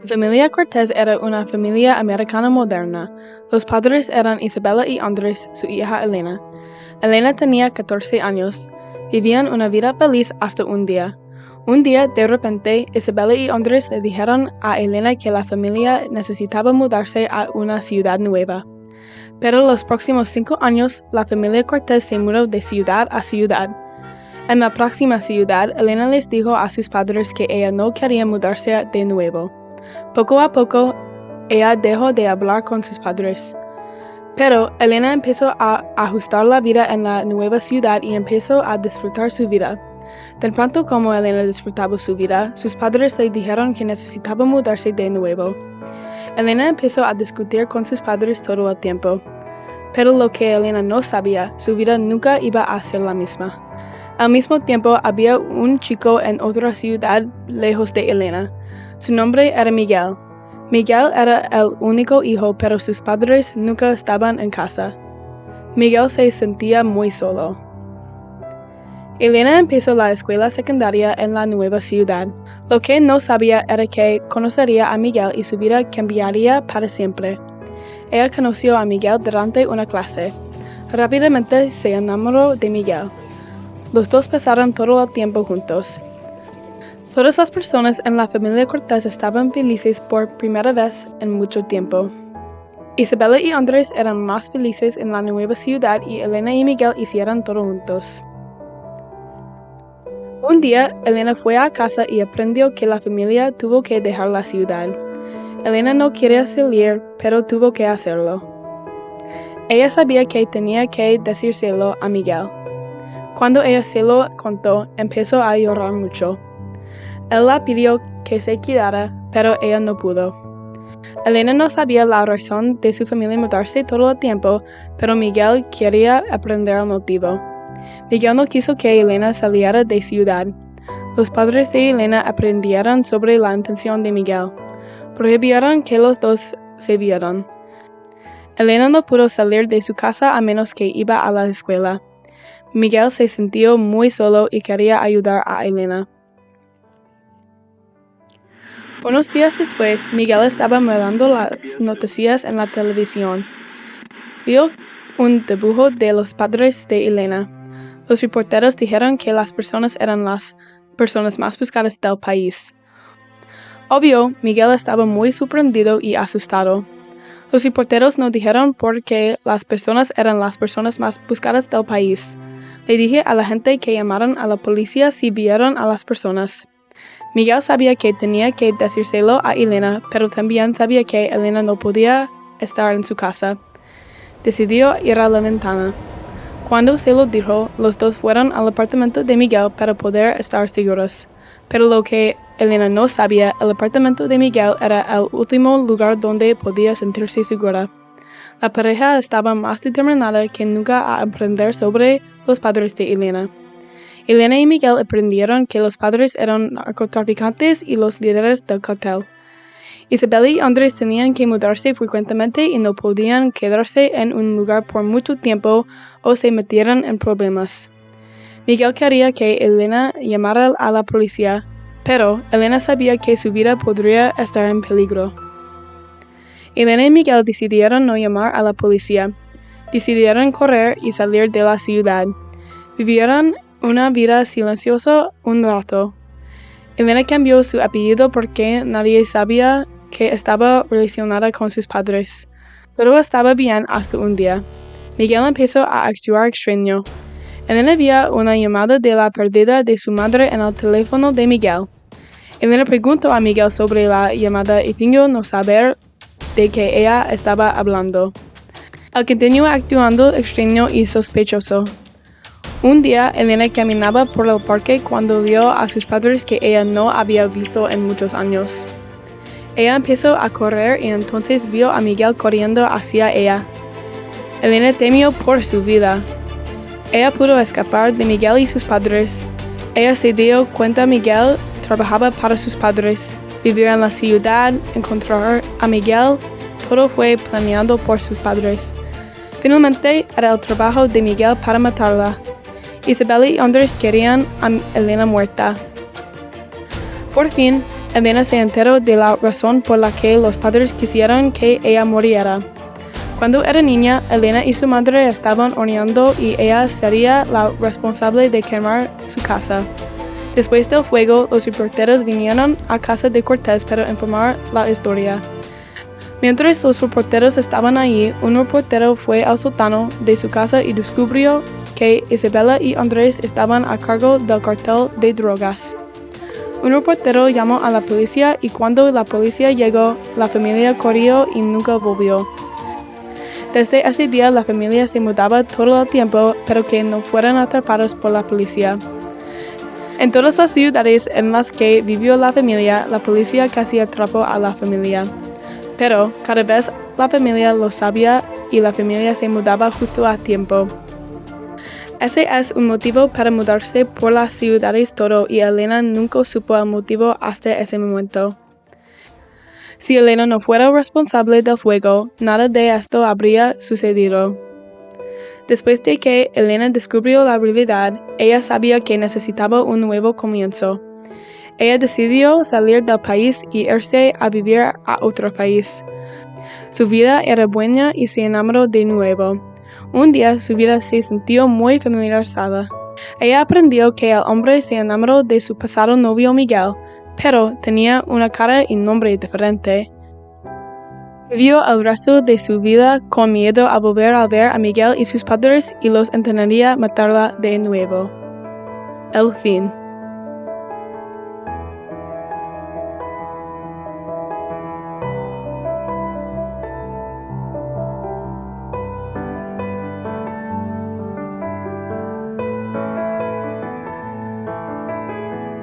La familia Cortes era una familia americana moderna. Los padres eran Isabella y Andrés, su hija Elena. Elena tenía 14 años. Vivían una vida feliz hasta un día. Un día, de repente, Isabella y Andrés le dijeron a Elena que la familia necesitaba mudarse a una ciudad nueva. Pero los próximos 5 años, la familia Cortes se mudó de ciudad a ciudad. En la próxima ciudad, Elena les dijo a sus padres que ella no quería mudarse de nuevo. Poco a poco, ella dejó de hablar con sus padres. Pero Elena empezó a ajustar la vida en la nueva ciudad y empezó a disfrutar su vida. Tan pronto como Elena disfrutaba su vida, sus padres le dijeron que necesitaba mudarse de nuevo. Elena empezó a discutir con sus padres todo el tiempo. Pero lo que Elena no sabía, su vida nunca iba a ser la misma. Al mismo tiempo, había un chico en otra ciudad lejos de Elena. Su nombre era Miguel. Miguel era el único hijo, pero sus padres nunca estaban en casa. Miguel se sentía muy solo. Elena empezó la escuela secundaria en la nueva ciudad. Lo que no sabía era que conocería a Miguel y su vida cambiaría para siempre. Ella conoció a Miguel durante una clase. Rápidamente se enamoró de Miguel. Los dos pasaron todo el tiempo juntos. Todas las personas en la familia Cortes estaban felices por primera vez en mucho tiempo. Isabella y Andrés eran más felices en la nueva ciudad y Elena y Miguel hicieron todo juntos. Un día, Elena fue a casa y aprendió que la familia tuvo que dejar la ciudad. Elena no quería salir, pero tuvo que hacerlo. Ella sabía que tenía que decírselo a Miguel. Cuando ella se lo contó, empezó a llorar mucho. Él la pidió que se quedara, pero ella no pudo. Elena no sabía la razón de su familia mudarse todo el tiempo, pero Miguel quería aprender el motivo. Miguel no quiso que Elena saliera de ciudad. Los padres de Elena aprendieron sobre la intención de Miguel. Prohibieron que los dos se vieran. Elena no pudo salir de su casa a menos que iba a la escuela. Miguel se sintió muy solo y quería ayudar a Elena. Unos días después, Miguel estaba mirando las noticias en la televisión. Vio un dibujo de los padres de Elena. Los reporteros dijeron que las personas eran las personas más buscadas del país. Obvio, Miguel estaba muy sorprendido y asustado. Los reporteros no dijeron por qué las personas eran las personas más buscadas del país. Le dije a la gente que llamaran a la policía si vieron a las personas. Miguel sabía que tenía que decírselo a Elena, pero también sabía que Elena no podía estar en su casa. Decidió ir a la ventana. Cuando se lo dijo, los dos fueron al apartamento de Miguel para poder estar seguros. Pero lo que Elena no sabía, el apartamento de Miguel era el último lugar donde podía sentirse segura. La pareja estaba más determinada que nunca a aprender sobre los padres de Elena. Elena y Miguel aprendieron que los padres eran narcotraficantes y los líderes del cartel. Isabella y Andrés tenían que mudarse frecuentemente y no podían quedarse en un lugar por mucho tiempo o se metieran en problemas. Miguel quería que Elena llamara a la policía, pero Elena sabía que su vida podría estar en peligro. Elena y Miguel decidieron no llamar a la policía. Decidieron correr y salir de la ciudad. Vivieron una vida silenciosa un rato. Elena cambió su apellido porque nadie sabía que estaba relacionada con sus padres. Todo estaba bien hasta un día. Miguel empezó a actuar extraño. Elena vio una llamada de la pérdida de su madre en el teléfono de Miguel. Elena preguntó a Miguel sobre la llamada y fingió no saber de qué ella estaba hablando. Él continuó actuando extraño y sospechoso. Un día, Elena caminaba por el parque cuando vio a sus padres que ella no había visto en muchos años. Ella empezó a correr y entonces vio a Miguel corriendo hacia ella. Elena temió por su vida. Ella pudo escapar de Miguel y sus padres. Ella se dio cuenta Miguel trabajaba para sus padres. Vivir en la ciudad, encontrar a Miguel, todo fue planeado por sus padres. Finalmente, era el trabajo de Miguel para matarla. Isabella y Andrés querían a Elena muerta. Por fin, Elena se enteró de la razón por la que los padres quisieron que ella muriera. Cuando era niña, Elena y su madre estaban horneando y ella sería la responsable de quemar su casa. Después del fuego, los reporteros vinieron a casa de Cortes para informar la historia. Mientras los reporteros estaban allí, un reportero fue al sótano de su casa y descubrió que Isabela y Andrés estaban a cargo del cartel de drogas. Un reportero llamó a la policía y cuando la policía llegó, la familia corrió y nunca volvió. Desde ese día la familia se mudaba todo el tiempo, pero que no fueran atrapados por la policía. En todas las ciudades en las que vivió la policía casi atrapó a la familia. Pero cada vez la familia lo sabía y la familia se mudaba justo a tiempo. Ese es un motivo para mudarse por las ciudades todo y Elena nunca supo el motivo hasta ese momento. Si Elena no fuera responsable del fuego, nada de esto habría sucedido. Después de que Elena descubrió la realidad, ella sabía que necesitaba un nuevo comienzo. Ella decidió salir del país y irse a vivir a otro país. Su vida era buena y se enamoró de nuevo. Un día su vida se sintió muy familiarizada. Ella aprendió que el hombre se enamoró de su pasado novio Miguel, pero tenía una cara y nombre diferente. Vivió el resto de su vida con miedo a volver a ver a Miguel y sus padres y los intentaría matarla de nuevo. El fin.